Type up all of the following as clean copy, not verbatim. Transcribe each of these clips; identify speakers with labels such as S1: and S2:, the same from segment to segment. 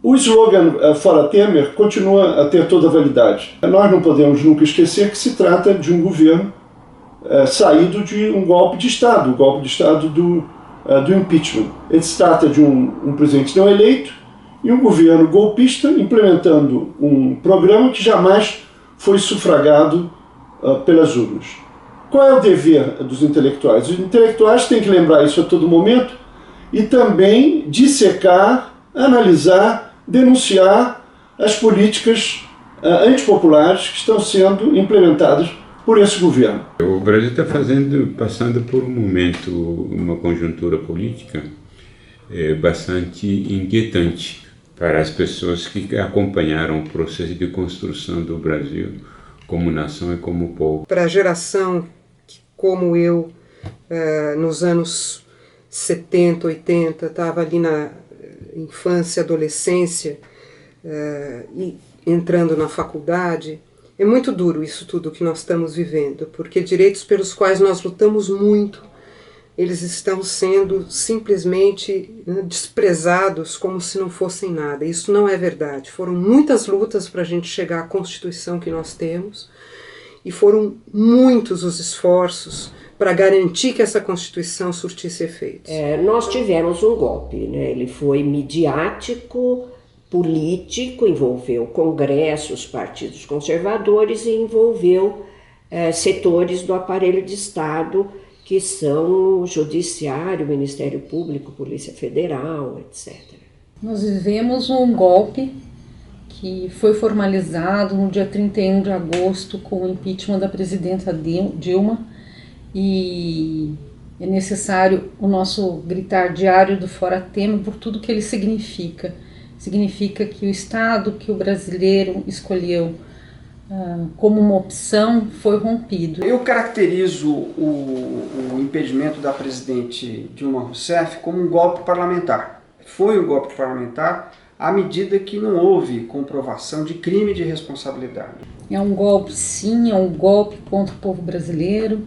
S1: O slogan Fora Temer continua a ter toda a validade. Nós não podemos nunca esquecer que se trata de um governo saído de um golpe de Estado, o golpe de Estado do impeachment. Ele se trata de um presidente não eleito e um governo golpista implementando um programa que jamais foi sufragado pelas urnas. Qual é o dever dos intelectuais? Os intelectuais têm que lembrar isso a todo momento e também dissecar, analisar, denunciar as políticas antipopulares que estão sendo implementadas por esse governo.
S2: O Brasil está passando por um momento, uma conjuntura política bastante inquietante para as pessoas que acompanharam o processo de construção do Brasil como nação e como povo.
S3: Para a geração que, como eu, nos anos 70, 80, estava ali na infância, adolescência, e entrando na faculdade, é muito duro isso tudo que nós estamos vivendo, porque direitos pelos quais nós lutamos muito, eles estão sendo simplesmente desprezados como se não fossem nada. Isso não é verdade. Foram muitas lutas para a gente chegar à Constituição que nós temos, e foram muitos os esforços para garantir que essa Constituição surtisse efeitos.
S4: Nós tivemos um golpe, né? Ele foi midiático, político, envolveu congressos, partidos conservadores e envolveu setores do aparelho de Estado, que são o Judiciário, o Ministério Público, Polícia Federal, etc.
S5: Nós vivemos um golpe que foi formalizado no dia 31 de agosto com o impeachment da presidenta Dilma, e é necessário o nosso gritar diário do Fora Temer por tudo que ele significa. Significa que o Estado que o brasileiro escolheu como uma opção foi rompido.
S6: Eu caracterizo o impedimento da presidente Dilma Rousseff como um golpe parlamentar. Foi um golpe parlamentar à medida que não houve comprovação de crime de responsabilidade.
S5: É um golpe, sim, é um golpe contra o povo brasileiro.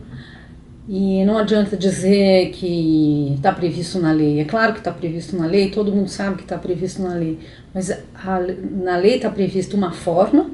S5: E não adianta dizer que está previsto na lei. É claro que está previsto na lei, todo mundo sabe que está previsto na lei. Mas na lei está prevista uma forma,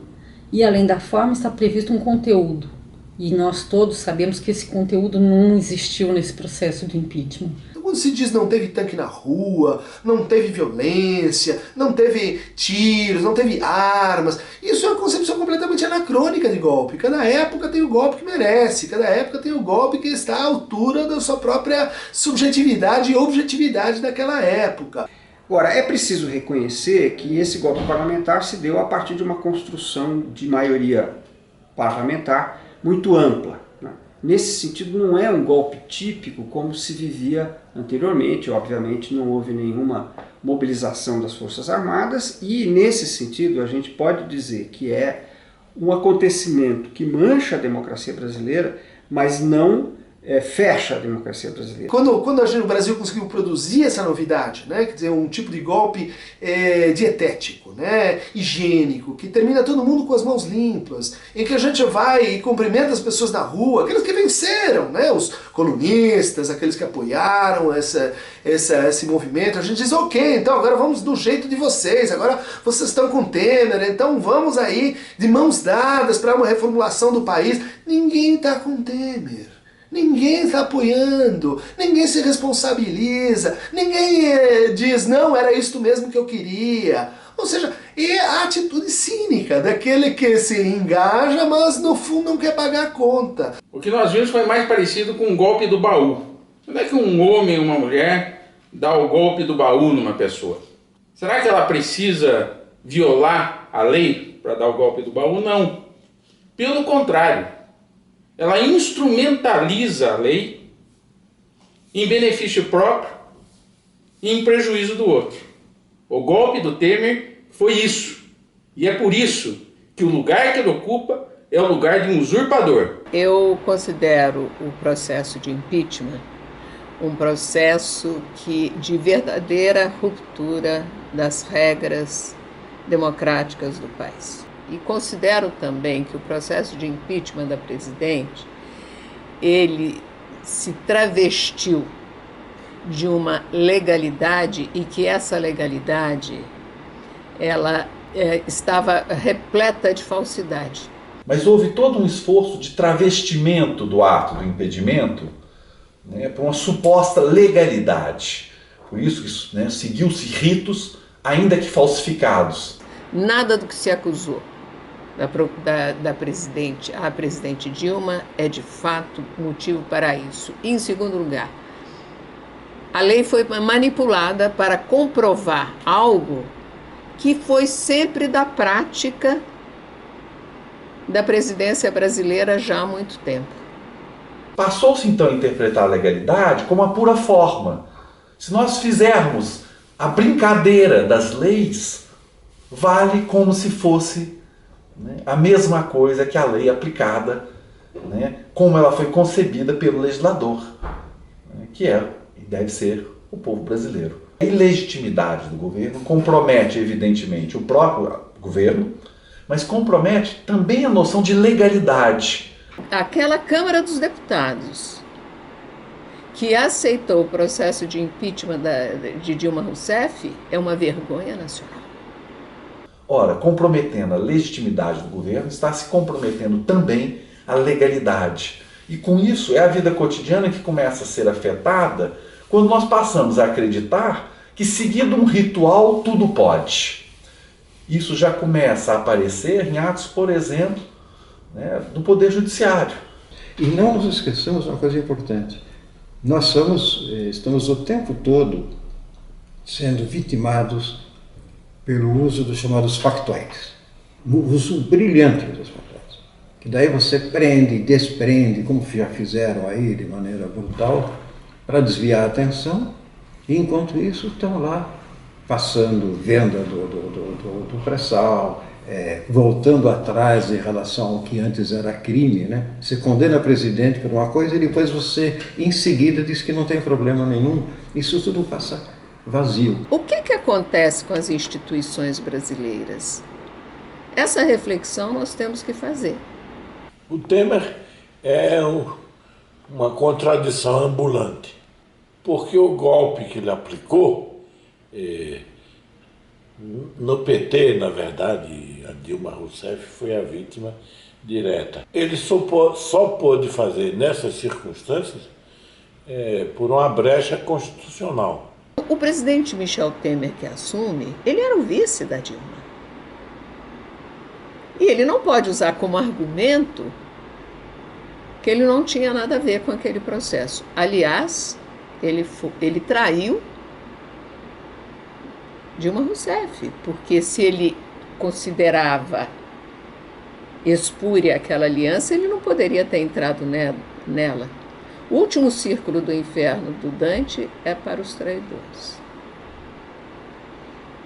S5: e além da forma está previsto um conteúdo. E nós todos sabemos que esse conteúdo não existiu nesse processo de impeachment.
S7: Quando se diz não teve tanque na rua, não teve violência, não teve tiros, não teve armas, isso é uma concepção completamente anacrônica de golpe. Cada época tem o golpe que merece, cada época tem o golpe que está à altura da sua própria subjetividade e objetividade daquela época.
S6: Agora, é preciso reconhecer que esse golpe parlamentar se deu a partir de uma construção de maioria parlamentar muito ampla. Nesse sentido, não é um golpe típico como se vivia anteriormente. Obviamente, não houve nenhuma mobilização das Forças Armadas e, nesse sentido, a gente pode dizer que é um acontecimento que mancha a democracia brasileira, mas não fecha a democracia brasileira.
S7: Quando o Brasil conseguiu produzir essa novidade, né, quer dizer, um tipo de golpe dietético, né, higiênico, que termina todo mundo com as mãos limpas, em que a gente vai e cumprimenta as pessoas na rua, aqueles que venceram, né, os colunistas, aqueles que apoiaram esse movimento, a gente diz, ok, então agora vamos do jeito de vocês, agora vocês estão com Temer, então vamos aí de mãos dadas para uma reformulação do país. Ninguém está com Temer. Ninguém está apoiando, ninguém se responsabiliza, ninguém diz, não, era isto mesmo que eu queria. Ou seja, é a atitude cínica daquele que se engaja, mas no fundo não quer pagar a conta.
S8: O que nós vimos foi mais parecido com um golpe do baú. Como é que um homem ou uma mulher dá o golpe do baú numa pessoa? Será que ela precisa violar a lei para dar o golpe do baú? Não. Pelo contrário. Ela instrumentaliza a lei em benefício próprio e em prejuízo do outro. O golpe do Temer foi isso. E é por isso que o lugar que ele ocupa é o lugar de um usurpador.
S9: Eu considero o processo de impeachment um processo de verdadeira ruptura das regras democráticas do país. E considero também que o processo de impeachment da presidente, ele se travestiu de uma legalidade e que essa legalidade ela estava repleta de falsidade.
S10: Mas houve todo um esforço de travestimento do ato do impedimento, né, para uma suposta legalidade. Por isso, né, seguiu-se ritos, ainda que falsificados.
S9: Nada do que se acusou da presidente, a presidente Dilma, é de fato motivo para isso. E, em segundo lugar, a lei foi manipulada para comprovar algo que foi sempre da prática da presidência brasileira já há muito tempo.
S10: Passou-se então a interpretar a legalidade como a pura forma. Se nós fizermos a brincadeira das leis, vale como se fosse, né, a mesma coisa que a lei aplicada, né, como ela foi concebida pelo legislador, né, que é e deve ser o povo brasileiro. A ilegitimidade do governo compromete, evidentemente, o próprio governo, mas compromete também a noção de legalidade.
S9: Aquela Câmara dos Deputados que aceitou o processo de impeachment de Dilma Rousseff é uma vergonha nacional.
S10: Ora, comprometendo a legitimidade do governo, está se comprometendo também a legalidade. E com isso é a vida cotidiana que começa a ser afetada quando nós passamos a acreditar que, seguindo um ritual, tudo pode. Isso já começa a aparecer em atos, por exemplo, né, do Poder Judiciário.
S11: E não nos esqueçamos uma coisa importante. Nós estamos o tempo todo sendo vitimados pelo uso dos chamados factuais. O uso brilhante dos factuais. Que daí você prende, desprende, como já fizeram aí de maneira brutal, para desviar a atenção, e enquanto isso estão lá passando venda do pré-sal, voltando atrás em relação ao que antes era crime, né? Você condena o presidente por uma coisa e depois você, em seguida, diz que não tem problema nenhum. Isso tudo passa vazio.
S9: O que acontece com as instituições brasileiras? Essa reflexão nós temos que fazer.
S12: O Temer é uma contradição ambulante, porque o golpe que ele aplicou no PT, na verdade, a Dilma Rousseff foi a vítima direta. Ele só pôde fazer nessas circunstâncias por uma brecha constitucional.
S9: O presidente Michel Temer, que assume, ele era o vice da Dilma. E ele não pode usar como argumento que ele não tinha nada a ver com aquele processo. Aliás, ele traiu Dilma Rousseff, porque se ele considerava espúria aquela aliança, ele não poderia ter entrado nela. O último círculo do inferno do Dante é para os traidores.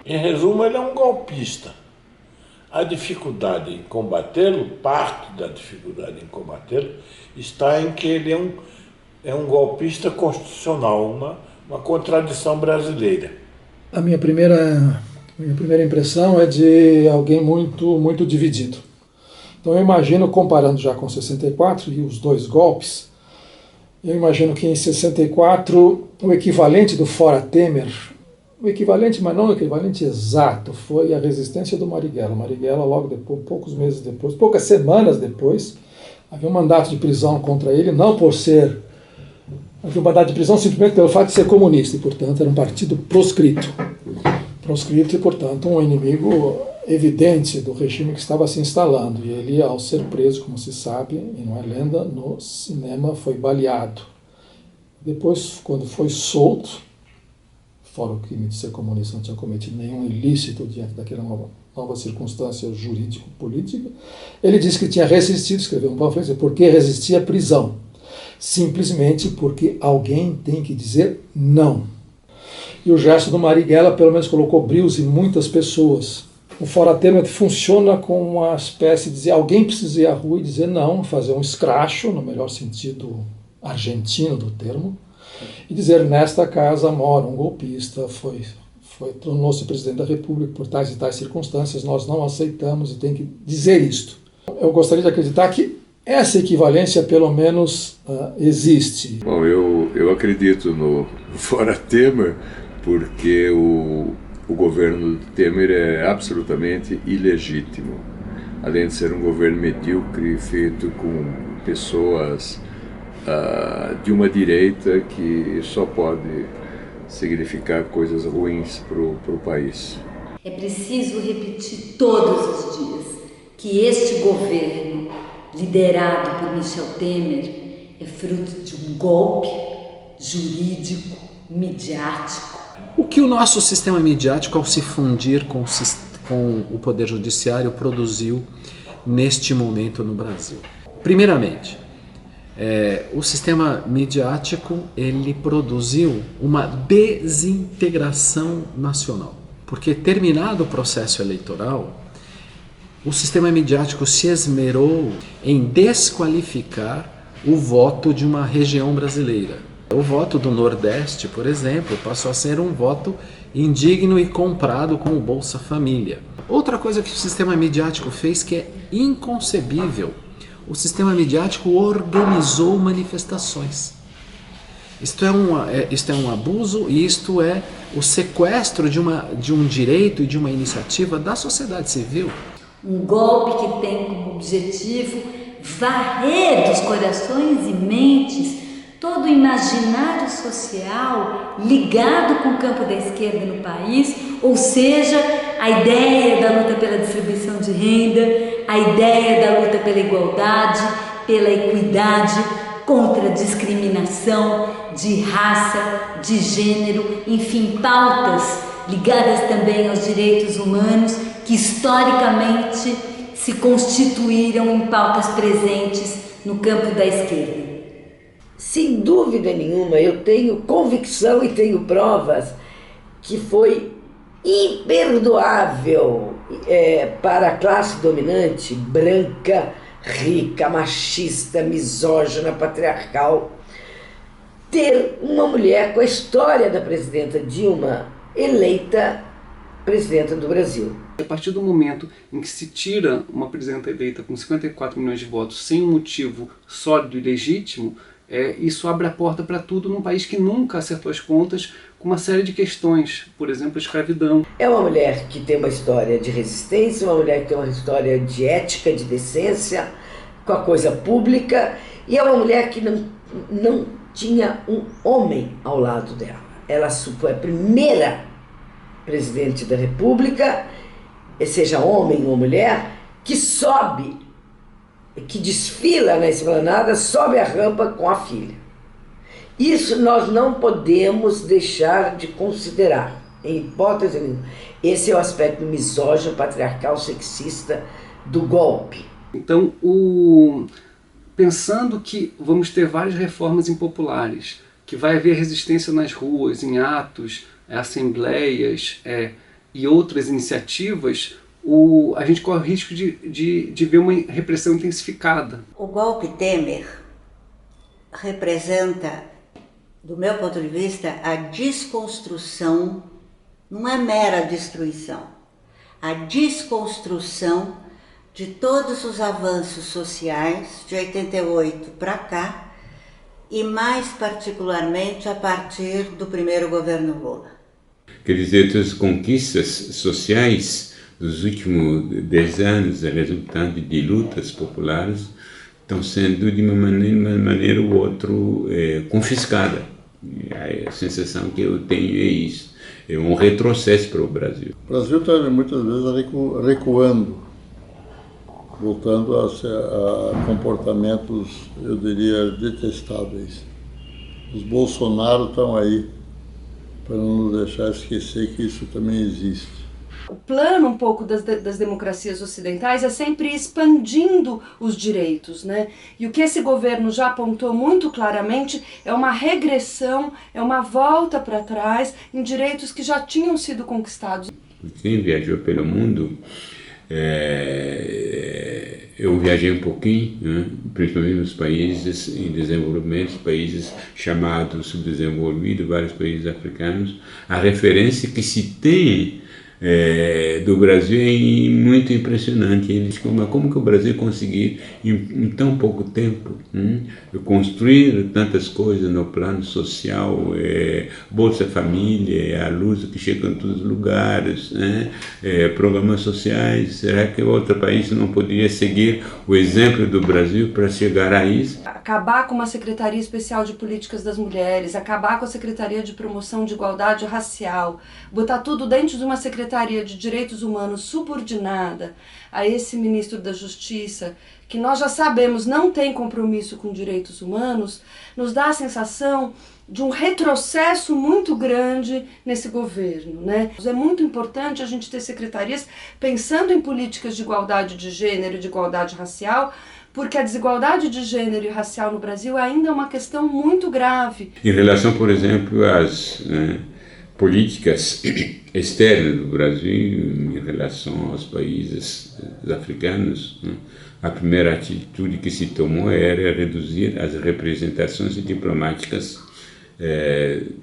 S12: Em resumo, ele é um golpista. A dificuldade em combatê-lo, parte da dificuldade em combatê-lo, está em que ele é um golpista constitucional, uma contradição brasileira.
S13: A minha primeira impressão é de alguém muito dividido. Então eu imagino, comparando já com 64 e os dois golpes, eu imagino que em 64 o equivalente do Fora Temer, o equivalente, mas não o equivalente exato, foi a resistência do Marighella. Marighella, logo depois, poucos meses depois, poucas semanas depois, havia um mandato de prisão contra ele, não por ser... Havia um mandato de prisão simplesmente pelo fato de ser comunista, e, portanto, era um partido proscrito. Proscrito e, portanto, um inimigo evidente do regime que estava se instalando. E ele, ao ser preso, como se sabe, e não é lenda, no cinema foi baleado. Depois, quando foi solto, fora o crime de ser comunista, não tinha cometido nenhum ilícito diante daquela nova circunstância jurídico-política, ele disse que tinha resistido, escreveu um panfleto, por que resistia à prisão? Simplesmente porque alguém tem que dizer não. E o gesto do Marighella, pelo menos, colocou brios em muitas pessoas. O Fora Temer funciona como uma espécie de dizer, alguém precisa ir à rua e dizer não, fazer um escracho, no melhor sentido argentino do termo, e dizer, nesta casa mora um golpista, tornou-se presidente da República por tais e tais circunstâncias, nós não aceitamos e tem que dizer isto. Eu gostaria de acreditar que essa equivalência, pelo menos, existe.
S14: Bom, eu acredito no Fora Temer, porque o governo de Temer é absolutamente ilegítimo. Além de ser um governo medíocre, feito com pessoas de uma direita que só pode significar coisas ruins para o país.
S15: É preciso repetir todos os dias que este governo, liderado por Michel Temer, é fruto de um golpe jurídico, midiático.
S16: O que o nosso sistema midiático, ao se fundir com o Poder Judiciário, produziu neste momento no Brasil? Primeiramente, o sistema midiático ele produziu uma desintegração nacional, porque terminado o processo eleitoral, o sistema midiático se esmerou em desqualificar o voto de uma região brasileira. O voto do Nordeste, por exemplo, passou a ser um voto indigno e comprado com o Bolsa Família. Outra coisa que o sistema midiático fez que é inconcebível: o sistema midiático organizou manifestações. Isto é um abuso e isto é o sequestro de um direito e de uma iniciativa da sociedade civil.
S15: Um golpe que tem como objetivo varrer dos corações e mentes todo o imaginário social ligado com o campo da esquerda no país, ou seja, a ideia da luta pela distribuição de renda, a ideia da luta pela igualdade, pela equidade, contra a discriminação de raça, de gênero, enfim, pautas ligadas também aos direitos humanos que historicamente se constituíram em pautas presentes no campo da esquerda.
S17: Sem dúvida nenhuma, eu tenho convicção e tenho provas que foi imperdoável para a classe dominante, branca, rica, machista, misógina, patriarcal, ter uma mulher com a história da presidenta Dilma eleita presidenta do Brasil.
S18: A partir do momento em que se tira uma presidenta eleita com 54 milhões de votos sem um motivo sólido e legítimo, isso abre a porta para tudo num país que nunca acertou as contas com uma série de questões, por exemplo, a escravidão.
S17: É uma mulher que tem uma história de resistência, uma mulher que tem uma história de ética, de decência, com a coisa pública, e é uma mulher que não tinha um homem ao lado dela. Ela foi a primeira presidente da República, seja homem ou mulher, que sobe, que desfila na esplanada, sobe a rampa com a filha. Isso nós não podemos deixar de considerar, em hipótese nenhuma. Esse é o aspecto misógino, patriarcal, sexista do golpe.
S18: Então, pensando que vamos ter várias reformas impopulares, que vai haver resistência nas ruas, em atos, assembleias e outras iniciativas, a gente corre o risco de ver uma repressão intensificada.
S19: O golpe Temer representa, do meu ponto de vista, a desconstrução, não é mera destruição, a desconstrução de todos os avanços sociais de 88 para cá, e mais particularmente a partir do primeiro governo Lula.
S2: Quer dizer, as conquistas sociais dos últimos 10 anos, resultante de lutas populares, estão sendo de uma maneira ou outra confiscadas. A sensação que eu tenho é isso. É um retrocesso para o Brasil.
S20: O Brasil está muitas vezes recuando, voltando a comportamentos, eu diria, detestáveis. Os Bolsonaro estão aí, para não nos deixar esquecer que isso também existe.
S21: O plano um pouco das democracias ocidentais é sempre expandindo os direitos, né? E o que esse governo já apontou muito claramente é uma regressão, é uma volta para trás em direitos que já tinham sido conquistados.
S2: Quem viajou pelo mundo, eu viajei um pouquinho, né? Principalmente nos países em desenvolvimento, países chamados subdesenvolvidos, vários países africanos. A referência que se tem do Brasil é muito impressionante. Eles como que o Brasil conseguiu em tão pouco tempo construir tantas coisas no plano social, Bolsa Família, a luz que chega em todos os lugares, programas sociais. Será que outro país não poderia seguir o exemplo do Brasil para chegar a isso?
S21: Acabar com uma Secretaria Especial de Políticas das Mulheres, acabar com a Secretaria de Promoção de Igualdade Racial, botar tudo dentro de uma Secretaria de Direitos Humanos subordinada a esse ministro da Justiça, que nós já sabemos não tem compromisso com direitos humanos, nos dá a sensação de um retrocesso muito grande nesse governo, né? É muito importante a gente ter secretarias pensando em políticas de igualdade de gênero e de igualdade racial, porque a desigualdade de gênero e racial no Brasil ainda é uma questão muito grave.
S2: Em relação, por exemplo, às políticas externas do Brasil, em relação aos países africanos, a primeira atitude que se tomou era reduzir as representações diplomáticas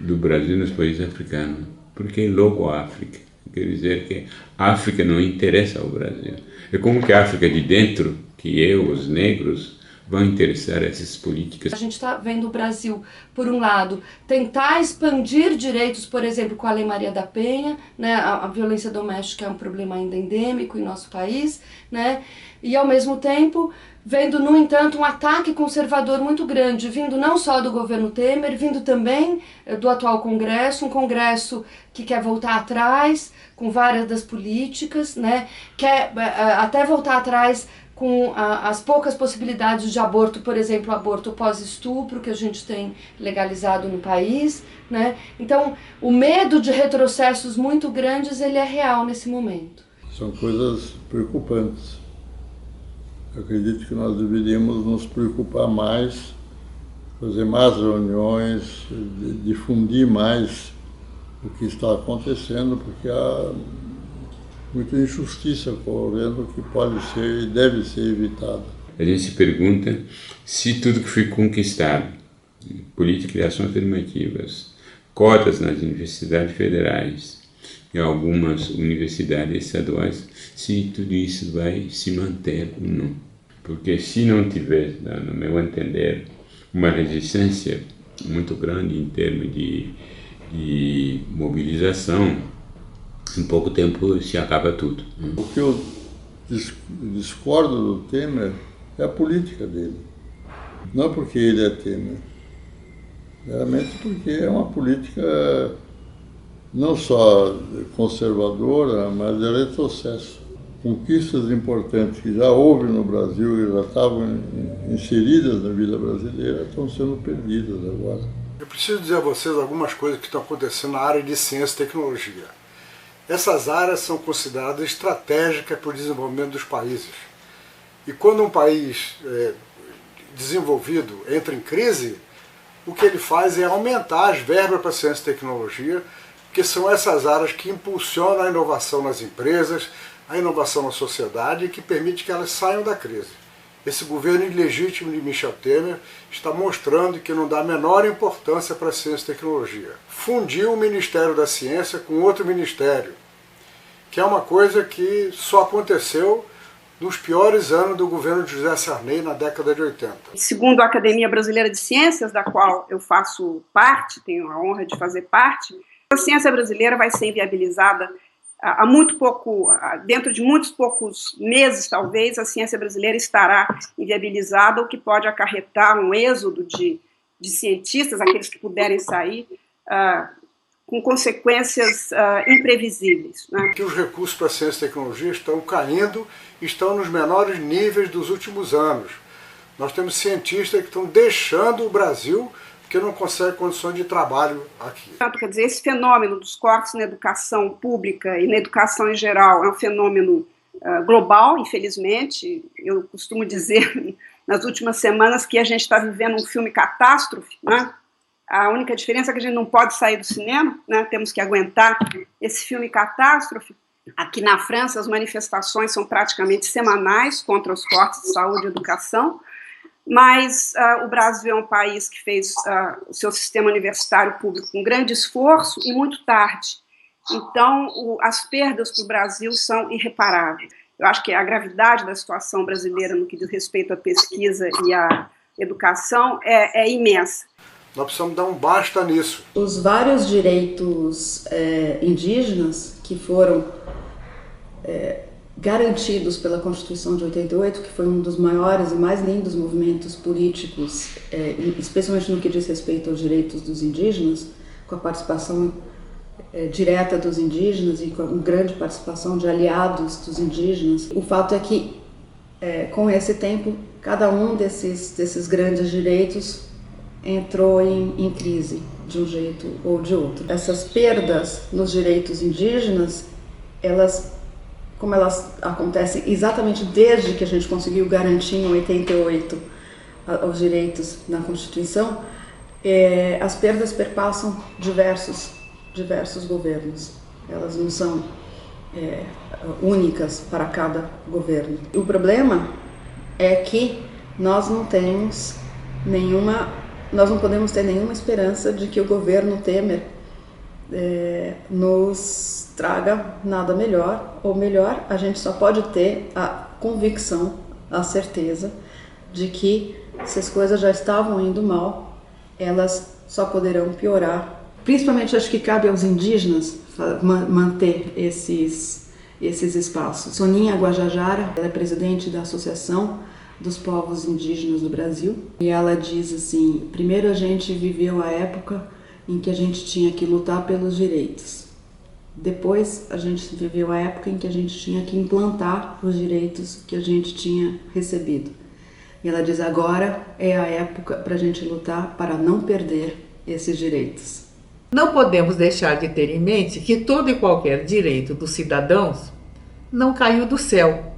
S2: do Brasil nos países africanos, porque logo a África, quer dizer que a África não interessa ao Brasil. É como que a África de dentro, que os negros, vão interessar essas políticas.
S21: A gente está vendo o Brasil, por um lado, tentar expandir direitos, por exemplo, com a Lei Maria da Penha, né? A violência doméstica é um problema ainda endêmico em nosso país, né? E ao mesmo tempo vendo, no entanto, um ataque conservador muito grande, vindo não só do governo Temer, vindo também do atual Congresso, um Congresso que quer voltar atrás com várias das políticas, né? Quer até voltar atrás com as poucas possibilidades de aborto, por exemplo, aborto pós-estupro, que a gente tem legalizado no país, né? Então, o medo de retrocessos muito grandes, ele é real nesse momento.
S20: São coisas preocupantes. Eu acredito que nós deveríamos nos preocupar mais, fazer mais reuniões, difundir mais o que está acontecendo, porque há muita injustiça ocorrendo que pode ser e deve ser evitada.
S2: A gente se pergunta se tudo que foi conquistado, política de ações afirmativas, cotas nas universidades federais e algumas universidades estaduais, se tudo isso vai se manter ou não. Porque se não tiver, no meu entender, uma resistência muito grande em termos de mobilização, em pouco tempo se acaba tudo.
S20: O que eu discordo do Temer é a política dele. Não porque ele é Temer, realmente porque é uma política não só conservadora, mas de retrocesso. Conquistas importantes que já houve no Brasil e já estavam inseridas na vida brasileira estão sendo perdidas agora.
S1: Eu preciso dizer a vocês algumas coisas que estão acontecendo na área de ciência e tecnologia. Essas áreas são consideradas estratégicas para o desenvolvimento dos países. E quando um país desenvolvido entra em crise, o que ele faz é aumentar as verbas para ciência e tecnologia, porque são essas áreas que impulsionam a inovação nas empresas, a inovação na sociedade e que permite que elas saiam da crise. Esse governo ilegítimo de Michel Temer está mostrando que não dá a menor importância para a ciência e tecnologia. Fundiu o Ministério da Ciência com outro ministério, que é uma coisa que só aconteceu nos piores anos do governo de José Sarney, na década de 80.
S22: Segundo a Academia Brasileira de Ciências, da qual eu faço parte, tenho a honra de fazer parte, a ciência brasileira vai ser inviabilizada há muito pouco, dentro de muitos poucos meses, talvez, a ciência brasileira estará inviabilizada, o que pode acarretar um êxodo de cientistas, aqueles que puderem sair, com consequências imprevisíveis, né?
S1: Que os recursos para a ciência e tecnologia estão caindo, estão nos menores níveis dos últimos anos. Nós temos cientistas que estão deixando o Brasil porque não conseguem condições de trabalho aqui.
S22: Quer dizer, esse fenômeno dos cortes na educação pública e na educação em geral é um fenômeno global, infelizmente. Eu costumo dizer nas últimas semanas que a gente está vivendo um filme catástrofe, né? A única diferença é que a gente não pode sair do cinema, né? Temos que aguentar esse filme catástrofe. Aqui na França, as manifestações são praticamente semanais contra os cortes de saúde e educação, mas o Brasil é um país que fez o seu sistema universitário público com grande esforço e muito tarde. Então, as perdas para o Brasil são irreparáveis. Eu acho que a gravidade da situação brasileira no que diz respeito à pesquisa e à educação é imensa.
S1: Nós precisamos dar um basta nisso.
S3: Os vários direitos indígenas que foram garantidos pela Constituição de 88, que foi um dos maiores e mais lindos movimentos políticos, especialmente no que diz respeito aos direitos dos indígenas, com a participação direta dos indígenas e com a grande participação de aliados dos indígenas. O fato é que, com esse tempo, cada um desses grandes direitos entrou em crise, de um jeito ou de outro. Essas perdas nos direitos indígenas, como elas acontecem exatamente desde que a gente conseguiu garantir em 88 os direitos na Constituição, as perdas perpassam diversos governos. Elas não são únicas para cada governo. O problema é que nós não podemos ter nenhuma esperança de que o governo Temer nos traga nada melhor, ou melhor, a gente só pode ter a convicção, a certeza de que se as coisas já estavam indo mal, elas só poderão piorar. Principalmente acho que cabe aos indígenas manter esses espaços. Soninha Guajajara, ela é presidente da Associação dos Povos Indígenas do Brasil, e ela diz assim: primeiro a gente viveu a época em que a gente tinha que lutar pelos direitos. Depois a gente viveu a época em que a gente tinha que implantar os direitos que a gente tinha recebido. E ela diz: agora é a época para a gente lutar para não perder esses direitos.
S4: Não podemos deixar de ter em mente que todo e qualquer direito dos cidadãos não caiu do céu,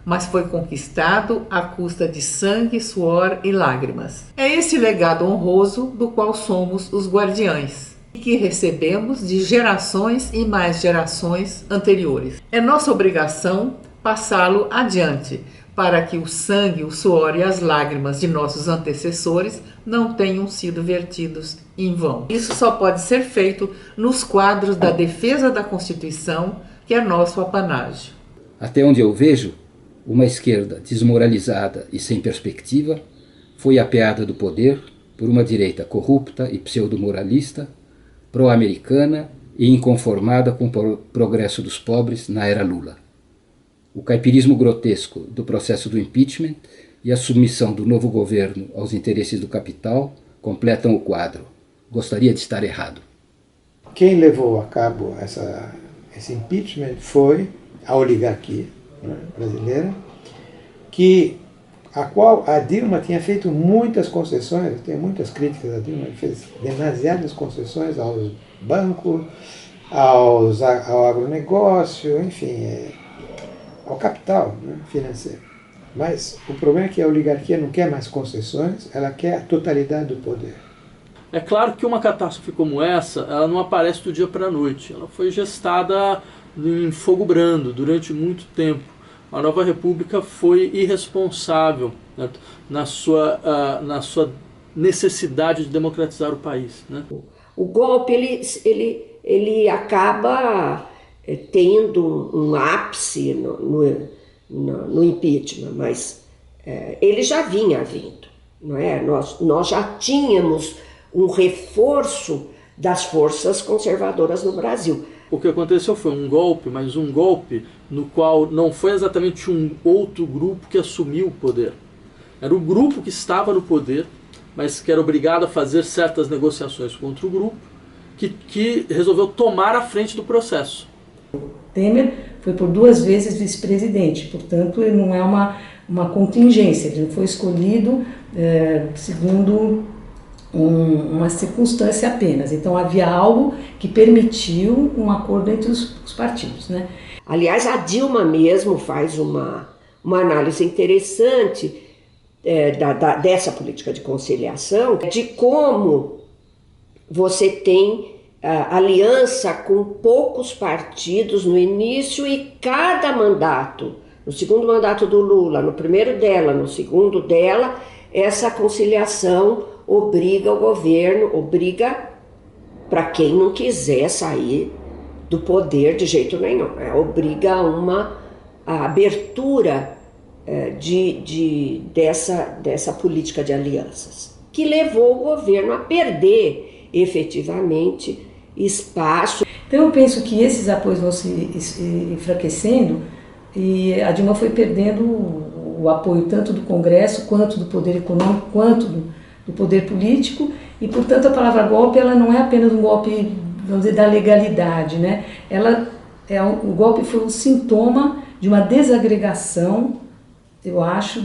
S4: mas foi conquistado à custa de sangue, suor e lágrimas. É esse legado honroso do qual somos os guardiães e que recebemos de gerações e mais gerações anteriores. É nossa obrigação passá-lo adiante, para que o sangue, o suor e as lágrimas de nossos antecessores não tenham sido vertidos em vão. Isso só pode ser feito nos quadros da defesa da Constituição, que é nosso apanágio.
S23: Até onde eu vejo, uma esquerda desmoralizada e sem perspectiva foi apeada do poder por uma direita corrupta e pseudo-moralista, pró-americana e inconformada com o progresso dos pobres na era Lula. O caipirismo grotesco do processo do impeachment e a submissão do novo governo aos interesses do capital completam o quadro. Gostaria de estar errado.
S11: Quem levou a cabo esse impeachment foi a oligarquia brasileira, a qual a Dilma tinha feito muitas concessões. Tem muitas críticas a Dilma, fez demasiadas concessões aos bancos, ao agronegócio, enfim, ao capital financeiro. Mas o problema é que a oligarquia não quer mais concessões, ela quer a totalidade do poder.
S24: É claro que uma catástrofe como essa, ela não aparece do dia para a noite. Ela foi gestada em fogo brando durante muito tempo. A Nova República foi irresponsável, né, na sua necessidade de democratizar o país, né?
S25: O golpe ele acaba tendo um ápice no impeachment, mas ele já vinha vindo, não é? Nós já tínhamos um reforço das forças conservadoras no Brasil.
S24: O que aconteceu foi um golpe, mas um golpe no qual não foi exatamente um outro grupo que assumiu o poder. Era o grupo que estava no poder, mas que era obrigado a fazer certas negociações contra o grupo, que resolveu tomar a frente do processo.
S26: Temer foi por 2 vezes vice-presidente, portanto ele não é uma contingência, ele foi escolhido segundo uma circunstância apenas. Então havia algo que permitiu um acordo entre os partidos, né?
S25: Aliás, a Dilma mesmo faz uma análise interessante dessa política de conciliação, de como você tem aliança com poucos partidos no início e cada mandato, no segundo mandato do Lula, no primeiro dela, no segundo dela, essa conciliação obriga o governo, obriga para quem não quiser sair do poder de jeito nenhum. Obriga a abertura dessa política de alianças, que levou o governo a perder efetivamente espaço.
S26: Então eu penso que esses apoios vão se enfraquecendo e a Dilma foi perdendo o apoio tanto do Congresso, quanto do poder econômico, quanto do poder político, e portanto a palavra golpe ela não é apenas um golpe, vamos dizer, da legalidade, né? O golpe foi um sintoma de uma desagregação, eu acho,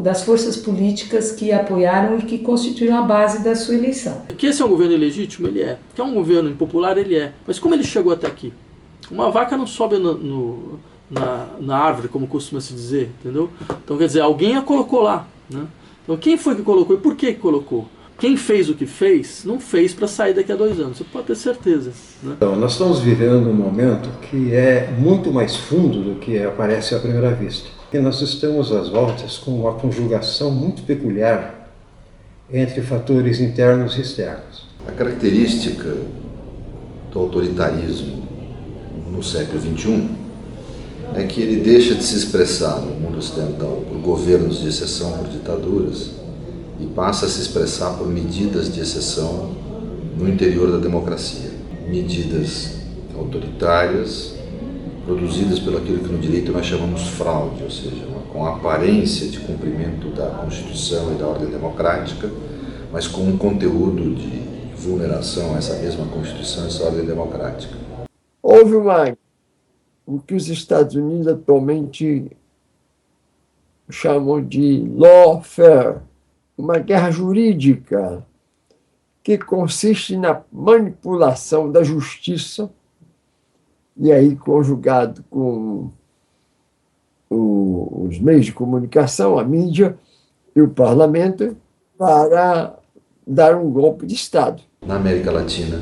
S26: das forças políticas que apoiaram e que constituíram a base da sua eleição.
S24: Que esse é um governo ilegítimo? Ele é. Que é um governo impopular? Ele é. Mas como ele chegou até aqui? Uma vaca não sobe na árvore, como costuma se dizer, entendeu? Então, quer dizer, alguém a colocou lá, né? Então, quem foi que colocou e por que colocou? Quem fez o que fez, não fez para sair daqui a 2 anos, você pode ter certeza, né?
S11: Então, nós estamos vivendo um momento que é muito mais fundo do que aparece à primeira vista. E nós estamos às voltas com uma conjugação muito peculiar entre fatores internos e externos.
S5: A característica do autoritarismo no século XXI é que ele deixa de se expressar no mundo ocidental por governos de exceção, por ditaduras, e passa a se expressar por medidas de exceção no interior da democracia. Medidas autoritárias, produzidas pelo aquilo que no direito nós chamamos fraude, ou seja, com a aparência de cumprimento da Constituição e da ordem democrática, mas com um conteúdo de vulneração a essa mesma Constituição e essa ordem democrática.
S6: Houve o que os Estados Unidos atualmente chamam de lawfare, uma guerra jurídica que consiste na manipulação da justiça, e aí conjugado com os meios de comunicação, a mídia e o parlamento, para dar um golpe de Estado.
S5: Na América Latina,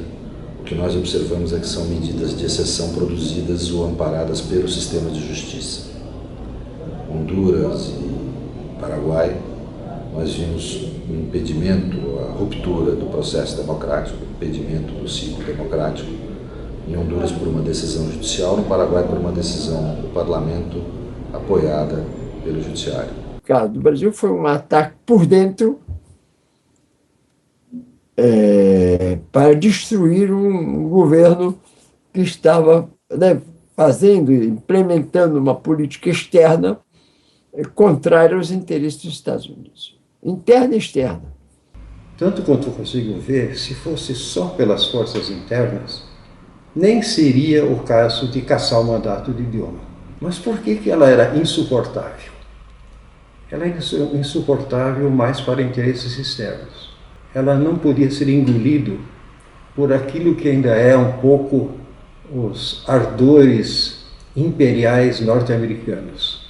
S5: o que nós observamos é que são medidas de exceção produzidas ou amparadas pelo sistema de justiça. Honduras e Paraguai, nós vimos um impedimento, a ruptura do processo democrático, o impedimento do ciclo democrático, em Honduras por uma decisão judicial, no Paraguai por uma decisão do parlamento apoiada pelo judiciário.
S6: O caso do Brasil foi um ataque por dentro para destruir um governo que estava implementando uma política externa contrária aos interesses dos Estados Unidos, interna e externa.
S11: Tanto quanto eu consigo ver, se fosse só pelas forças internas, nem seria o caso de cassar o mandato de Dilma. Mas por que ela era insuportável? Ela é insuportável mais para interesses externos. Ela não podia ser engolida por aquilo que ainda é um pouco os ardores imperiais norte-americanos.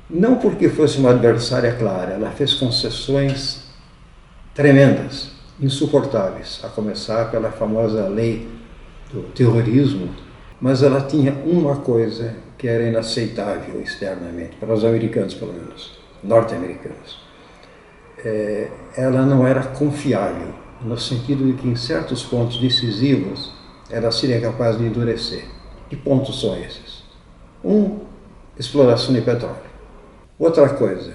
S11: Não porque fosse uma adversária clara, ela fez concessões tremendas, insuportáveis, a começar pela famosa lei do terrorismo, mas ela tinha uma coisa que era inaceitável externamente, para os americanos pelo menos, norte-americanos. Ela não era confiável, no sentido de que em certos pontos decisivos ela seria capaz de endurecer. Que pontos são esses? Exploração de petróleo. Outra coisa,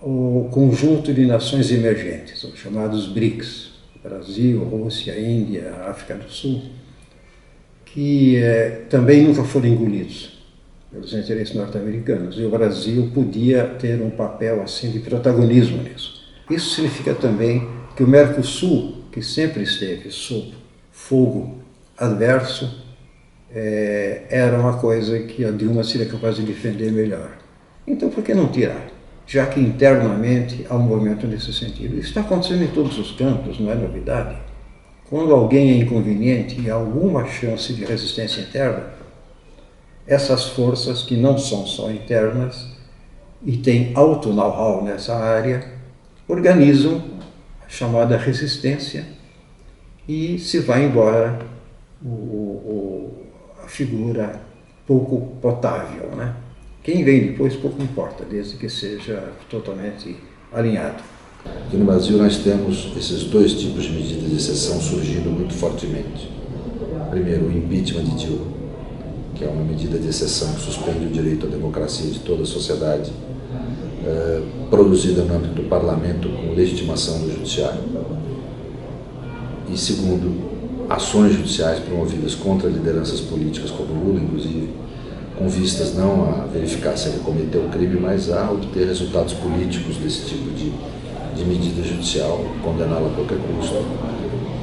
S11: o conjunto de nações emergentes, os chamados BRICS, Brasil, Rússia, Índia, África do Sul, que também nunca foram engolidos pelos interesses norte-americanos, e o Brasil podia ter um papel assim de protagonismo nisso. Isso significa também que o Mercosul, que sempre esteve sob fogo adverso, era uma coisa que a Dilma seria capaz de defender melhor. Então, por que não tirar? Já que internamente há um movimento nesse sentido. Isso está acontecendo em todos os campos, não é novidade. Quando alguém é inconveniente e há alguma chance de resistência interna, essas forças que não são só internas e têm alto know-how nessa área, organizam a chamada resistência e se vai embora a figura pouco potável, né? Quem vem depois pouco importa, desde que seja totalmente alinhado.
S5: Aqui no Brasil nós temos esses dois tipos de medidas de exceção surgindo muito fortemente. primeiro, o impeachment de Dilma, que é uma medida de exceção que suspende o direito à democracia de toda a sociedade, produzida no âmbito do parlamento com legitimação do judiciário. E segundo, ações judiciais promovidas contra lideranças políticas como Lula, inclusive, com vistas não a verificar se ele cometeu o crime, mas a obter resultados políticos desse tipo de medida judicial, condená-la a qualquer custo.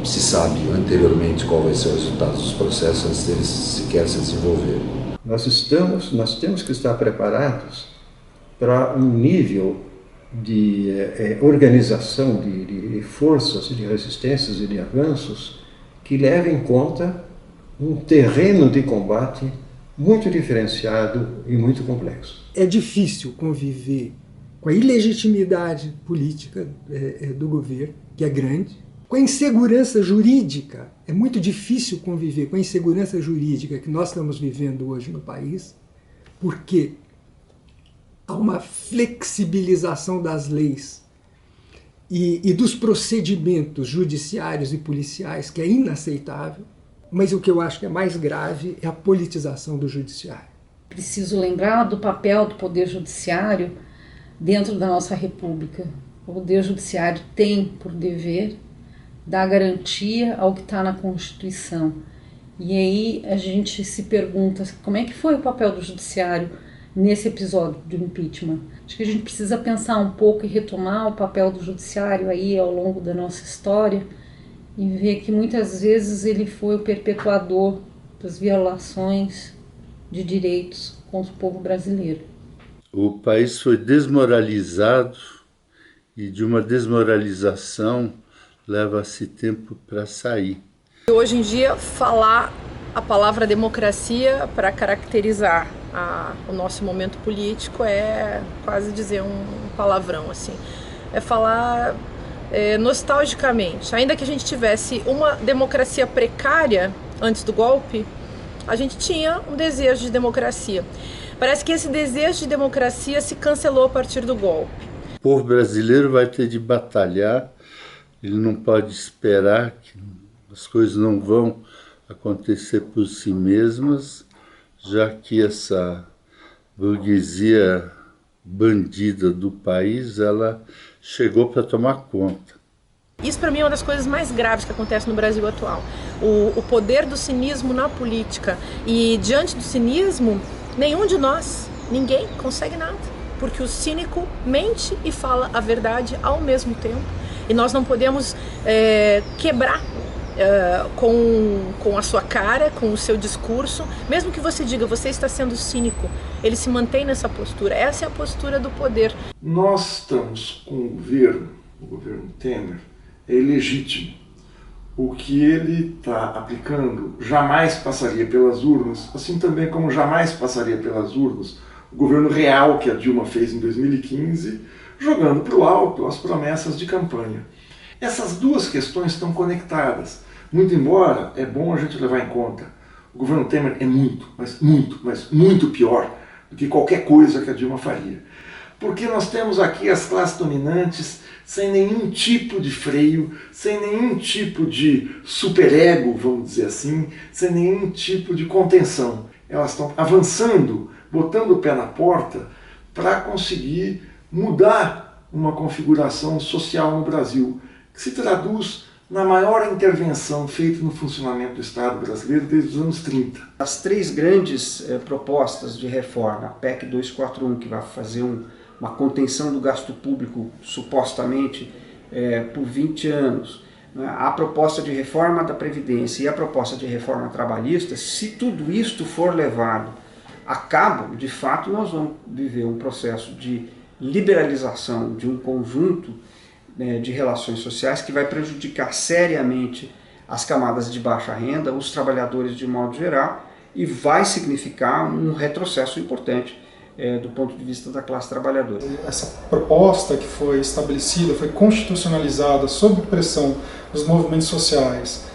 S5: Se sabe anteriormente qual vai ser o resultado dos processos antes deles sequer se desenvolver.
S11: Nós temos que estar preparados para um nível de organização de forças, de resistências e de avanços que leve em conta um terreno de combate muito diferenciado e muito complexo.
S7: É difícil conviver com a ilegitimidade política do governo, que é grande, com a insegurança jurídica. É muito difícil conviver com a insegurança jurídica que nós estamos vivendo hoje no país, porque há uma flexibilização das leis e dos procedimentos judiciários e policiais que é inaceitável, mas o que eu acho que é mais grave é a politização do judiciário.
S8: Preciso lembrar do papel do Poder Judiciário dentro da nossa República. O Poder Judiciário tem por dever dar garantia ao que está na Constituição. E aí a gente se pergunta como é que foi o papel do Judiciário nesse episódio do impeachment. Acho que a gente precisa pensar um pouco e retomar o papel do Judiciário aí ao longo da nossa história e ver que muitas vezes ele foi o perpetuador das violações de direitos contra o povo brasileiro.
S20: O país foi desmoralizado e de uma desmoralização leva-se tempo para sair.
S9: Hoje em dia, falar a palavra democracia para caracterizar o nosso momento político é quase dizer um palavrão, assim. É falar nostalgicamente. Ainda que a gente tivesse uma democracia precária antes do golpe, a gente tinha um desejo de democracia. Parece que esse desejo de democracia se cancelou a partir do golpe.
S20: O povo brasileiro vai ter de batalhar, ele não pode esperar que as coisas não vão acontecer por si mesmas, já que essa burguesia bandida do país, ela chegou para tomar conta.
S9: Isso para mim é uma das coisas mais graves que acontece no Brasil atual. O poder do cinismo na política. E diante do cinismo, nenhum de nós, ninguém consegue nada. Porque o cínico mente e fala a verdade ao mesmo tempo. E nós não podemos quebrar com a sua cara, com o seu discurso. Mesmo que você diga, você está sendo cínico, ele se mantém nessa postura. Essa é a postura do poder.
S10: Nós estamos com o governo Temer, é ilegítimo. O que ele está aplicando jamais passaria pelas urnas, assim também como jamais passaria pelas urnas o governo real que a Dilma fez em 2015, jogando para o alto as promessas de campanha. Essas duas questões estão conectadas, muito embora é bom a gente levar em conta. O governo Temer é muito pior do que qualquer coisa que a Dilma faria. Porque nós temos aqui as classes dominantes sem nenhum tipo de freio, sem nenhum tipo de superego, vamos dizer assim, sem nenhum tipo de contenção. Elas estão avançando, botando o pé na porta para conseguir mudar uma configuração social no Brasil, que se traduz na maior intervenção feita no funcionamento do Estado brasileiro desde os anos 30.
S12: As três grandes propostas de reforma, a PEC 241, que vai fazer uma contenção do gasto público, supostamente, por 20 anos, a proposta de reforma da Previdência e a proposta de reforma trabalhista, se tudo isto for levado a cabo, de fato nós vamos viver um processo de liberalização de um conjunto de relações sociais que vai prejudicar seriamente as camadas de baixa renda, os trabalhadores de modo geral, e vai significar um retrocesso importante do ponto de vista da classe trabalhadora.
S13: Essa proposta que foi estabelecida, foi constitucionalizada sob pressão dos movimentos sociais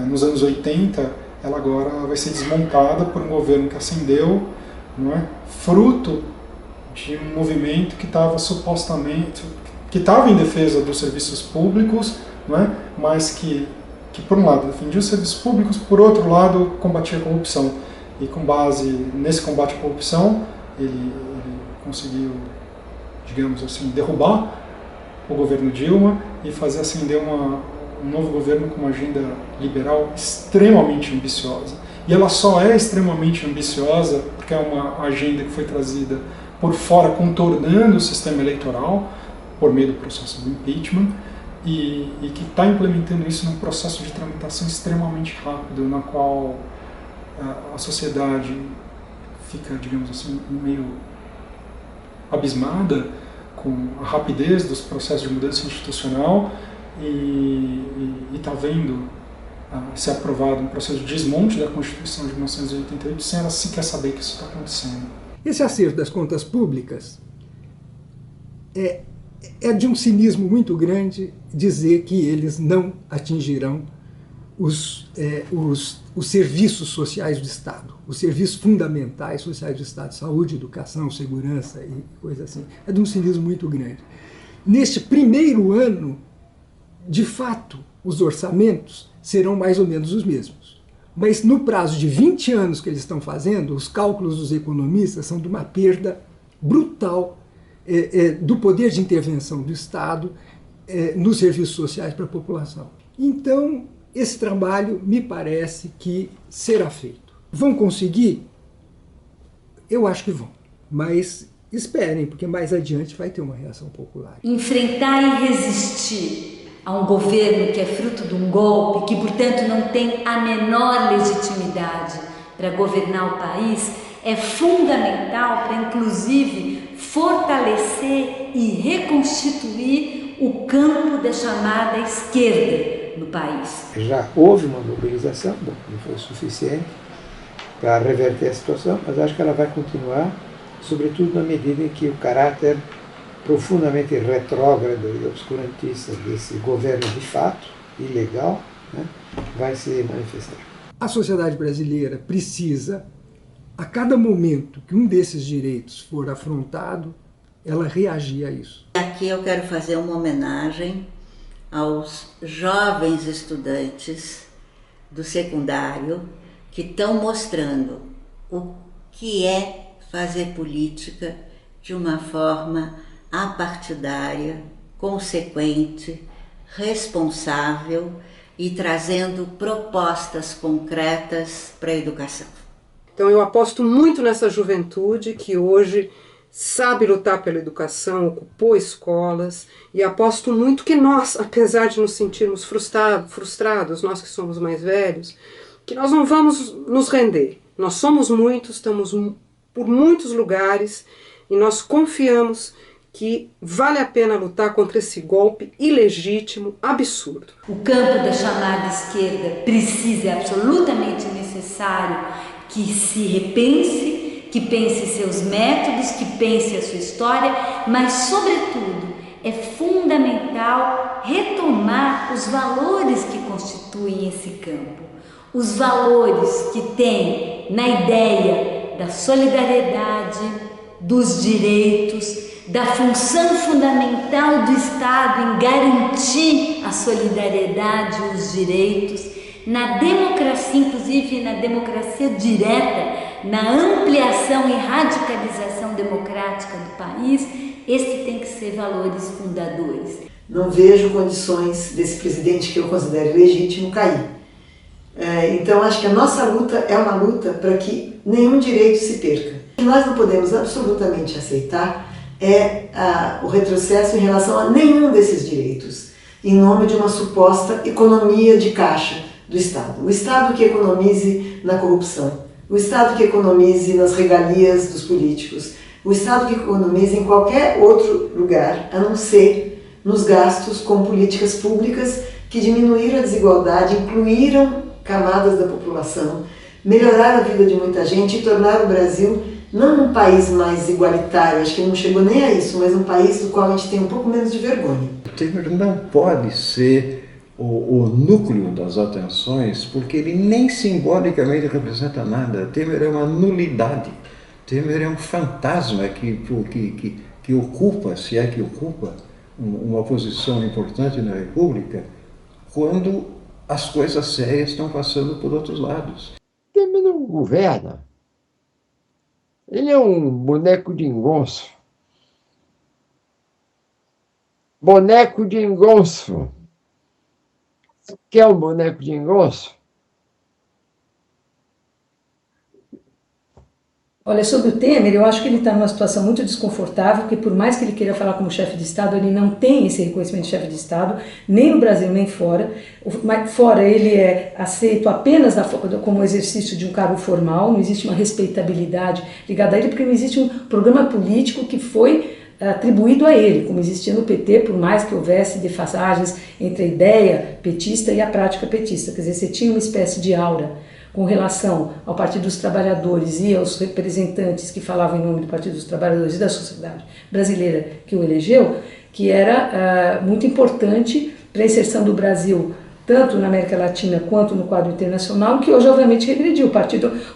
S13: nos anos 80, ela agora vai ser desmontada por um governo que ascendeu, não é? Fruto de um movimento que estava supostamente, que estava em defesa dos serviços públicos, não é? Mas que que por um lado defendia os serviços públicos, por outro lado combatia a corrupção. E com base nesse combate à corrupção, ele conseguiu, digamos assim, derrubar o governo Dilma e fazer ascender um novo governo com uma agenda liberal extremamente ambiciosa. E ela só é extremamente ambiciosa porque é uma agenda que foi trazida por fora, contornando o sistema eleitoral, por meio do processo do impeachment, e que está implementando isso num processo de tramitação extremamente rápido, na qual a sociedade fica, digamos assim, meio abismada com a rapidez dos processos de mudança institucional e está vendo ser aprovado um processo de desmonte da Constituição de 1988 sem ela sequer saber que isso está acontecendo.
S7: Esse acerto das contas públicas é de um cinismo muito grande dizer que eles não atingirão os serviços sociais do Estado, os serviços fundamentais sociais do Estado, saúde, educação, segurança e coisa assim. É de um cinismo muito grande. Neste primeiro ano, de fato, os orçamentos serão mais ou menos os mesmos. Mas no prazo de 20 anos que eles estão fazendo, os cálculos dos economistas são de uma perda brutal do poder de intervenção do Estado nos serviços sociais para a população. Então, esse trabalho me parece que será feito. Vão conseguir? Eu acho que vão, mas esperem, porque mais adiante vai ter uma reação popular.
S14: Enfrentar e resistir a um governo que é fruto de um golpe, que portanto não tem a menor legitimidade para governar o país, é fundamental para inclusive fortalecer e reconstituir o campo da chamada esquerda no país.
S15: Já houve uma mobilização, não foi suficiente para reverter a situação, mas acho que ela vai continuar, sobretudo na medida em que o caráter profundamente retrógrado e obscurantista desse governo de fato, ilegal, né, vai se manifestar.
S7: A sociedade brasileira precisa, a cada momento que um desses direitos for afrontado, ela reagir a isso.
S16: Aqui eu quero fazer uma homenagem aos jovens estudantes do secundário que estão mostrando o que é fazer política de uma forma apartidária, consequente, responsável e trazendo propostas concretas para a educação.
S17: Então eu aposto muito nessa juventude que hoje sabe lutar pela educação, ocupou escolas, e aposto muito que nós, apesar de nos sentirmos frustrados, nós que somos mais velhos, que nós não vamos nos render. Nós somos muitos, estamos por muitos lugares, e nós confiamos que vale a pena lutar contra esse golpe ilegítimo, absurdo.
S14: O campo da chamada esquerda precisa, é absolutamente necessário que se repense, que pense seus métodos, que pense a sua história, mas, sobretudo, é fundamental retomar os valores que constituem esse campo. Os valores que tem na ideia da solidariedade, dos direitos, da função fundamental do Estado em garantir a solidariedade e os direitos, na democracia, inclusive na democracia direta, na ampliação e radicalização democrática do país. Esse tem que ser valores fundadores.
S18: Não vejo condições desse presidente, que eu considero legítimo, cair. Então acho que a nossa luta é uma luta para que nenhum direito se perca. O que nós não podemos absolutamente aceitar é o retrocesso em relação a nenhum desses direitos, em nome de uma suposta economia de caixa do Estado. O Estado que economize na corrupção, o Estado que economize nas regalias dos políticos, o Estado que economize em qualquer outro lugar, a não ser nos gastos com políticas públicas que diminuíram a desigualdade, incluíram camadas da população, melhoraram a vida de muita gente e tornaram o Brasil não um país mais igualitário, acho que não chegou nem a isso, mas um país do qual a gente tem um pouco menos de vergonha.
S11: O Temer não pode ser o núcleo das atenções, porque ele nem simbolicamente representa nada. Temer é uma nulidade. Temer é um fantasma que ocupa, se é que ocupa, uma posição importante na República, quando as coisas sérias estão passando por outros lados.
S6: Temer não governa. Ele é um boneco de engonço. Boneco de engonço. Quer um boneco de engonço?
S26: Olha, sobre o Temer, eu acho que ele está numa situação muito desconfortável, porque por mais que ele queira falar como chefe de Estado, ele não tem esse reconhecimento de chefe de Estado, nem no Brasil, nem fora. Fora ele é aceito apenas como exercício de um cargo formal, não existe uma respeitabilidade ligada a ele, porque não existe um programa político que foi atribuído a ele, como existia no PT, por mais que houvesse defasagens entre a ideia petista e a prática petista. Quer dizer, você tinha uma espécie de aura com relação ao Partido dos Trabalhadores e aos representantes que falavam em nome do Partido dos Trabalhadores e da sociedade brasileira que o elegeu, que era muito importante para a inserção do Brasil, tanto na América Latina quanto no quadro internacional, que hoje obviamente regrediu.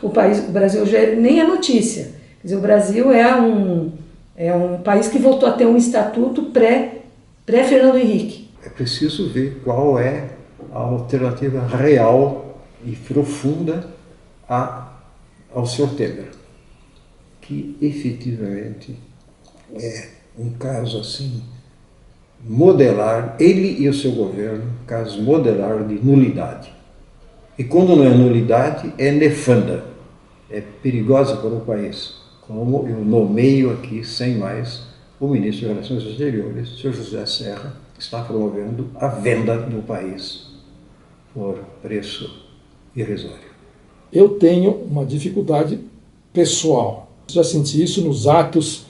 S26: O Brasil hoje nem é notícia. Quer dizer, o Brasil é um país que voltou a ter um estatuto pré-Fernando Henrique.
S11: É preciso ver qual é a alternativa real e profunda ao Sr. Temer, que efetivamente é um caso assim, modelar, ele e o seu governo, caso modelar de nulidade. E quando não é nulidade, é nefanda, é perigosa para o país. Como eu nomeio aqui, sem mais, o ministro de Relações Exteriores, o Sr. José Serra, que está promovendo a venda do país por preço irrisório.
S1: Eu tenho uma dificuldade pessoal. Já senti isso nos atos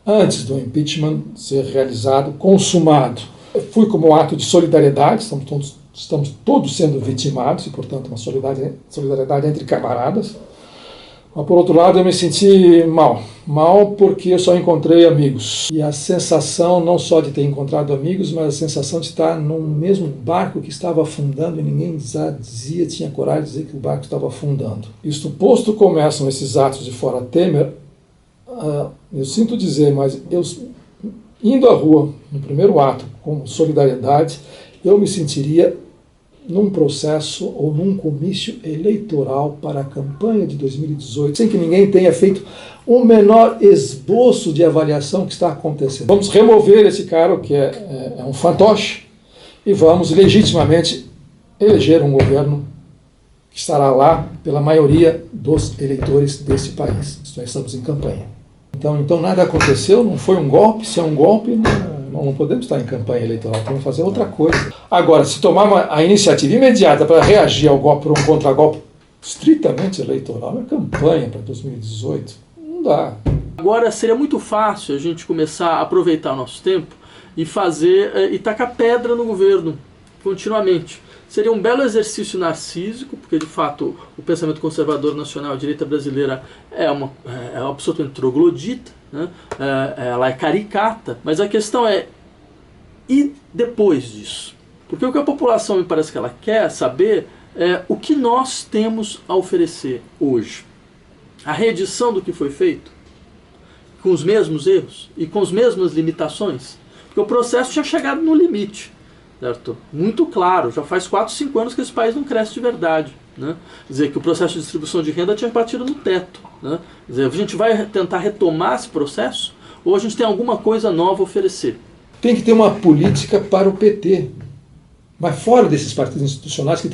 S1: antes do impeachment ser realizado, consumado. Eu fui como ato de solidariedade, estamos todos sendo vitimados e, portanto, uma solidariedade entre camaradas. Mas, por outro lado, eu me senti mal porque eu só encontrei amigos. E a sensação não só de ter encontrado amigos, mas a sensação de estar no mesmo barco que estava afundando e ninguém tinha coragem de dizer que o barco estava afundando. Isto posto, começam esses atos de fora Temer, eu sinto dizer, mas eu indo à rua, no primeiro ato, com solidariedade, eu me sentiria num processo ou num comício eleitoral para a campanha de 2018, sem que ninguém tenha feito o menor esboço de avaliação que está acontecendo. Vamos remover esse cara, que é um fantoche, e vamos legitimamente eleger um governo que estará lá pela maioria dos eleitores desse país. Estamos em campanha. Então nada aconteceu, não foi um golpe. Se é um golpe, não podemos estar em campanha eleitoral, temos que fazer outra coisa. Agora, se tomar a iniciativa imediata para reagir ao golpe, por um contragolpe estritamente eleitoral, é campanha para 2018, não dá.
S24: Agora seria muito fácil a gente começar a aproveitar o nosso tempo e e tacar pedra no governo continuamente. Seria um belo exercício narcísico, porque de fato o pensamento conservador nacional, a direita brasileira é absolutamente troglodita, né? Ela é caricata, mas a questão é, e depois disso? Porque o que a população me parece que ela quer saber é o que nós temos a oferecer hoje. A reedição do que foi feito, com os mesmos erros e com as mesmas limitações, porque o processo tinha chegado no limite. Certo? Muito claro, já faz 4, 5 anos que esse país não cresce de verdade. Né? Quer dizer, que o processo de distribuição de renda tinha batido no teto. Né? Quer dizer, a gente vai tentar retomar esse processo ou a gente tem alguma coisa nova a oferecer?
S1: Tem que ter uma política para o PT. Mas fora desses partidos institucionais que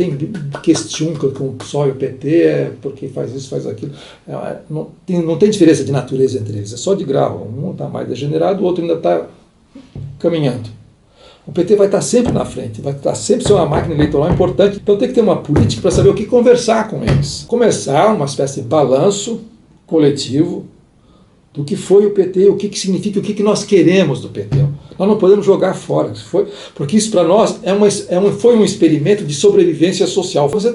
S1: questionam que só o PT porque faz isso, faz aquilo. Não tem diferença de natureza entre eles, é só de grau. Um está mais degenerado, o outro ainda está caminhando. O PT vai estar sempre na frente, vai estar sempre sendo uma máquina eleitoral importante. Então tem que ter uma política para saber o que conversar com eles. Começar uma espécie de balanço coletivo do que foi o PT, o que significa, o que nós queremos do PT. Nós não podemos jogar fora, porque isso para nós foi um experimento de sobrevivência social. Você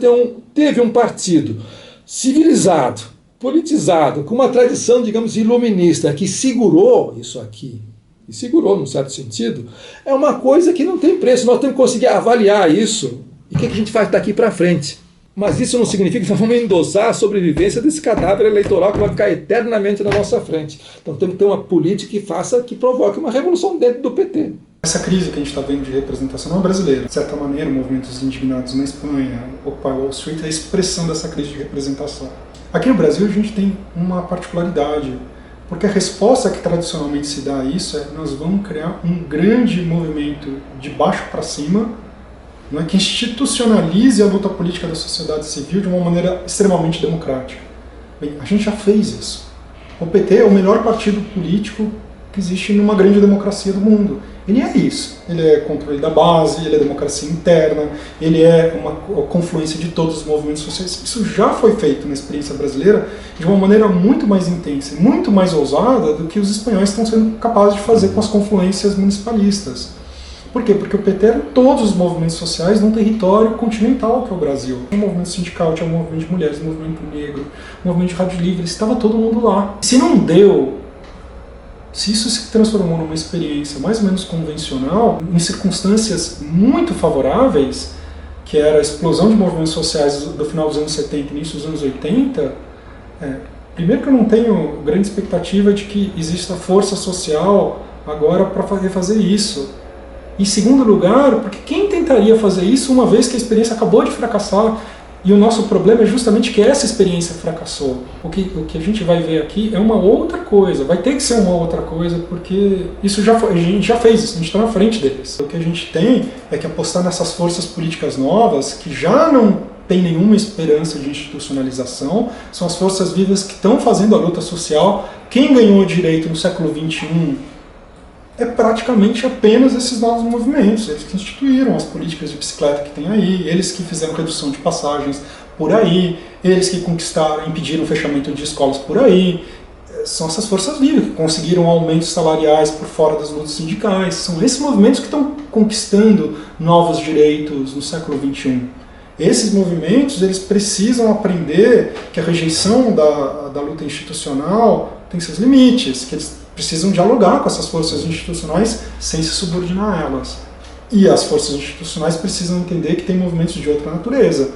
S1: teve um partido civilizado, politizado, com uma tradição, digamos, iluminista, que segurou isso aqui, e segurou num certo sentido, é uma coisa que não tem preço. Nós temos que conseguir avaliar isso e o que a gente faz daqui para frente. Mas isso não significa que nós vamos endossar a sobrevivência desse cadáver eleitoral que vai ficar eternamente na nossa frente. Então temos que ter uma política que provoque uma revolução dentro do PT.
S13: Essa crise que a gente está vendo de representação não é brasileira. De certa maneira, movimentos indignados na Espanha, Occupy Wall Street, é a expressão dessa crise de representação. Aqui no Brasil a gente tem uma particularidade, porque a resposta que tradicionalmente se dá a isso é: nós vamos criar um grande movimento de baixo para cima, não é, que institucionalize a luta política da sociedade civil de uma maneira extremamente democrática. Bem, a gente já fez isso. O PT é o melhor partido político que existe numa grande democracia do mundo. Ele é isso. Ele é controle da base, ele é democracia interna, ele é uma confluência de todos os movimentos sociais. Isso já foi feito na experiência brasileira de uma maneira muito mais intensa, muito mais ousada do que os espanhóis estão sendo capazes de fazer com as confluências municipalistas. Por quê? Porque o PT era todos os movimentos sociais num território continental que é o Brasil. O movimento sindical, tinha o movimento de mulheres, o movimento negro, o movimento de rádio livre, estava todo mundo lá. Se não deu, se isso se transformou numa experiência mais ou menos convencional, em circunstâncias muito favoráveis, que era a explosão de movimentos sociais do final dos anos 70 e início dos anos 80, primeiro que eu não tenho grande expectativa de que exista força social agora para fazer isso. Em segundo lugar, porque quem tentaria fazer isso uma vez que a experiência acabou de fracassar? E o nosso problema é justamente que essa experiência fracassou. O que a gente vai ver aqui é uma outra coisa, vai ter que ser uma outra coisa, porque isso já foi, a gente já fez isso, a gente está na frente deles. O que a gente tem é que apostar nessas forças políticas novas, que já não tem nenhuma esperança de institucionalização, são as forças vivas que estão fazendo a luta social. Quem ganhou o direito no século XXI é praticamente apenas esses novos movimentos, eles que instituíram as políticas de bicicleta que tem aí, eles que fizeram redução de passagens por aí, eles que conquistaram, impediram o fechamento de escolas por aí. São essas forças vivas que conseguiram aumentos salariais por fora das lutas sindicais. São esses movimentos que estão conquistando novos direitos no século XXI. Esses movimentos, eles precisam aprender que a rejeição da luta institucional tem seus limites, que eles precisam dialogar com essas forças institucionais sem se subordinar a elas. E as forças institucionais precisam entender que tem movimentos de outra natureza,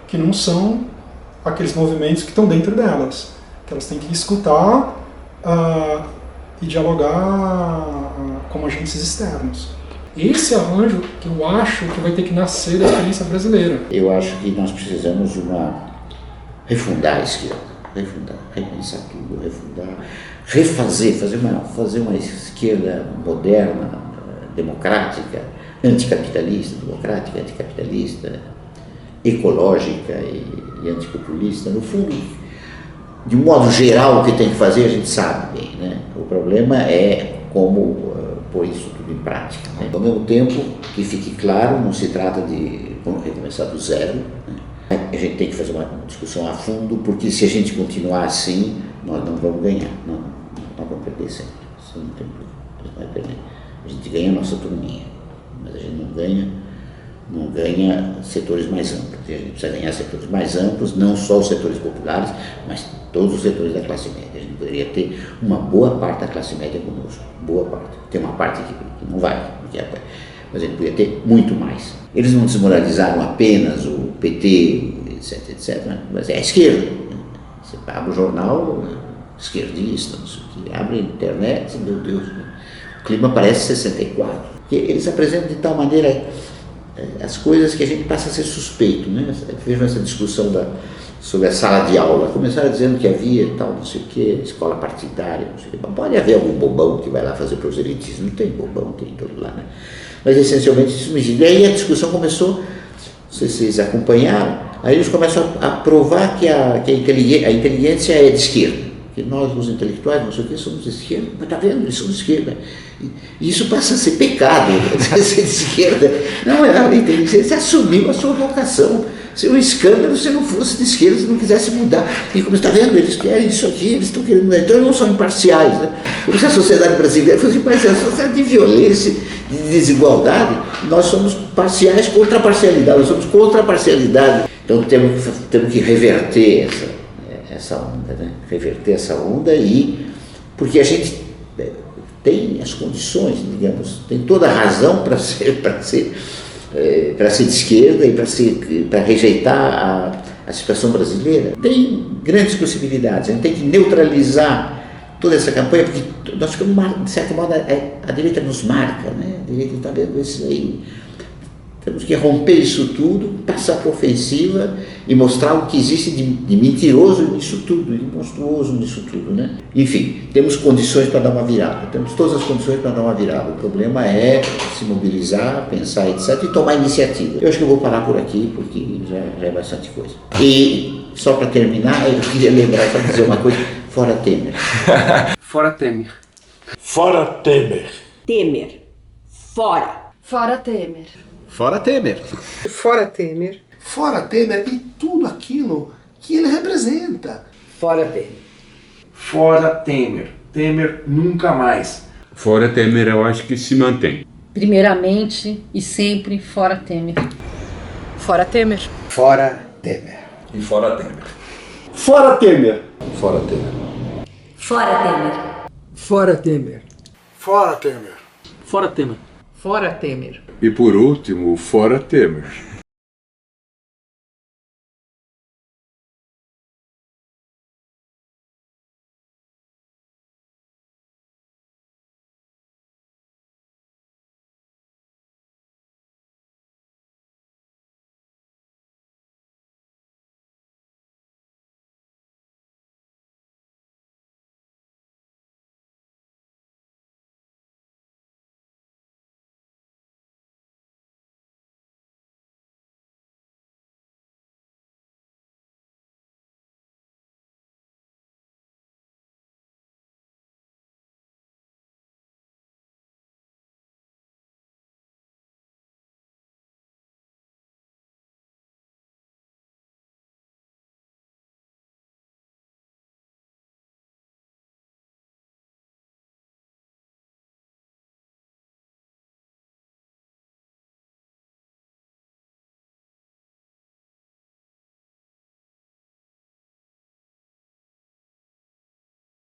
S13: que não são aqueles movimentos que estão dentro delas, que elas têm que escutar e dialogar como agentes externos. Esse arranjo que eu acho que vai ter que nascer da experiência brasileira.
S2: Eu acho que nós precisamos refundar a esquerda, repensar tudo, fazer uma esquerda moderna, democrática, anticapitalista, ecológica e antipopulista. No fundo, de um modo geral, o que tem que fazer a gente sabe bem, né? O problema é como pôr isso tudo em prática, né? Ao mesmo tempo, que fique claro, não se trata de recomeçar do zero, né? A gente tem que fazer uma discussão a fundo, porque se a gente continuar assim, nós não vamos ganhar, nós vamos perder sempre. Isso não tem problema, a gente vai perder. A gente ganha a nossa turminha, mas a gente não ganha setores mais amplos. A gente precisa ganhar setores mais amplos, não só os setores populares, mas todos os setores da classe média. A gente poderia ter uma boa parte da classe média conosco, boa parte. Tem uma parte que não vai, mas a gente poderia ter muito mais. Eles não desmoralizaram apenas o PT, etc, mas é a esquerda. Você abre o jornal esquerdista, não sei o que, abre a internet, meu Deus, o clima parece 64. Porque eles apresentam de tal maneira as coisas que a gente passa a ser suspeito, né? Vejam essa discussão sobre a sala de aula. Começaram dizendo que havia tal, não sei o que, escola partidária, não sei o que. Pode haver algum bobão que vai lá fazer proselitismo, tem bobão, tem todo lá, né? Mas essencialmente isso me diz. E aí a discussão começou, não sei se vocês acompanharam, aí eles começam a provar que a inteligência é de esquerda. Que nós, os intelectuais, não sei o que, somos de esquerda, mas está vendo, eles são de esquerda. E isso passa a ser pecado, ser de esquerda. Não é a inteligência, você assumiu a sua vocação. Se um escândalo, se não fosse de esquerda, se não quisesse mudar. E como está vendo, eles querem isso aqui, eles estão querendo mudar. Então eles não são imparciais. Né? Como se a sociedade brasileira fosse imparcial, a sociedade de violência, de desigualdade, nós somos parciais contra a parcialidade, nós somos contra a parcialidade. Então temos que reverter essa onda, né? Reverter essa onda porque a gente tem as condições, digamos, tem toda a razão para ser de esquerda e para rejeitar a situação brasileira. Tem grandes possibilidades, a gente tem que neutralizar toda essa campanha, porque nós ficamos, de certa modo, a direita nos marca, né? A direita está vendo isso aí. Temos que romper isso tudo, passar para a ofensiva e mostrar o que existe de mentiroso nisso tudo, de monstruoso nisso tudo, né? Enfim, temos condições para dar uma virada, temos todas as condições para dar uma virada. O problema é se mobilizar, pensar, etc. e tomar iniciativa. Eu acho que eu vou parar por aqui, porque já é bastante coisa. E, só para terminar, eu queria lembrar, só dizer uma coisa, fora Temer.
S3: Fora Temer.
S4: Fora Temer.
S25: Temer. Fora.
S14: Fora Temer.
S3: Fora Temer.
S17: Fora Temer.
S19: Fora Temer e tudo aquilo que ele representa.
S25: Fora Temer.
S10: Fora Temer. Temer nunca mais.
S21: Fora Temer eu acho que se mantém.
S8: Primeiramente e sempre fora Temer.
S9: Fora Temer.
S3: Fora Temer.
S4: E fora Temer.
S3: Fora Temer.
S5: Fora Temer.
S14: Fora Temer.
S7: Fora Temer.
S4: Fora Temer.
S24: Fora Temer.
S17: Fora Temer.
S21: E por último, fora Temer.